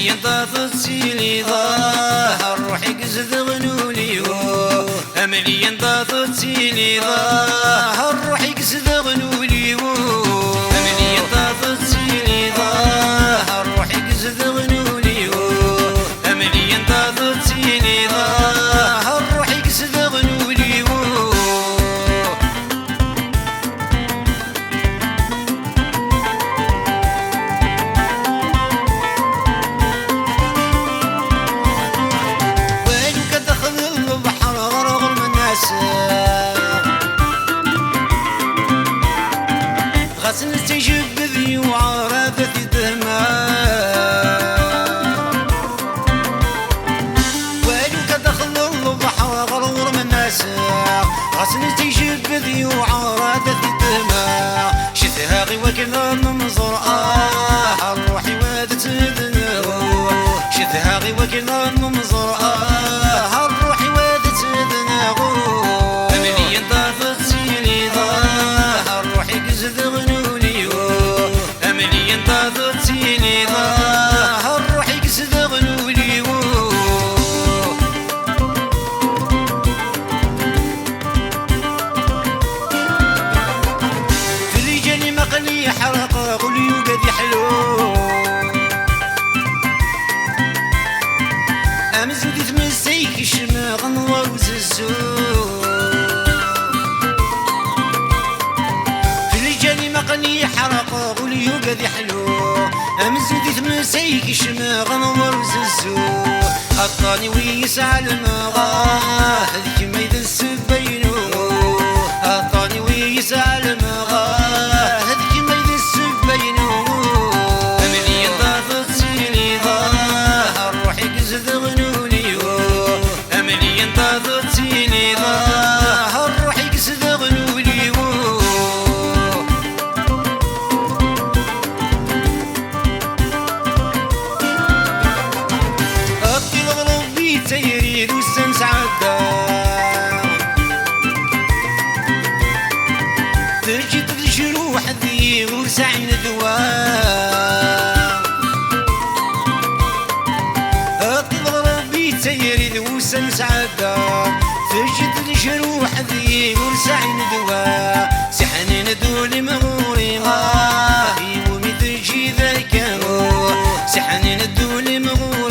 أملي انطاطت سيلي ظاهر روحي قزد غنولي أملي انطاطت سيلي ظاهر روحي قزد غنولي أملي انطاطت سيلي ظاهر روحي قزد غنولي أملي انطاطت سيلي ظاهر روحي قزد غنولي غسل تجيب بذي وعرفت دماء ويلو كدخل البحر غرور من ناسا غسل تجيب بذي وعرفت دماء شتها غي وكذا منظر روحي وادت دناو شتها غي وكذا منظر روحي وادت دناو أملي انطافت سيلي ظاهر روحي قزد غنولي أملي انطافت سيلي ظاهر روحي قزد غنولي في رجالي مقلي حرق غلي وقد يحلو أمزودي تمسيك شماغ نوز الزور مقني حرق غلي وقد يحلو أمزودي تمسيك شماغ نورز الزور أطاني ويسعى المغاه هذيك ما يدس بينو أطاني ويسعى المغاه هذيك ما يدس بينو أملي انطافت سيلي ظاهر روحي قزد غنولي أملي انطافت سيلي ظاهر روحي قزد غنولي تيريد والسنس عدا ترجد الجروح ذي ورسعين دواء اطلب ربي تيريد والسنس عدا ترجد الجروح ذي ورسعين دواء سحنين دول مغوري غاهي ومثل جي ذاك سحنين دول مغوري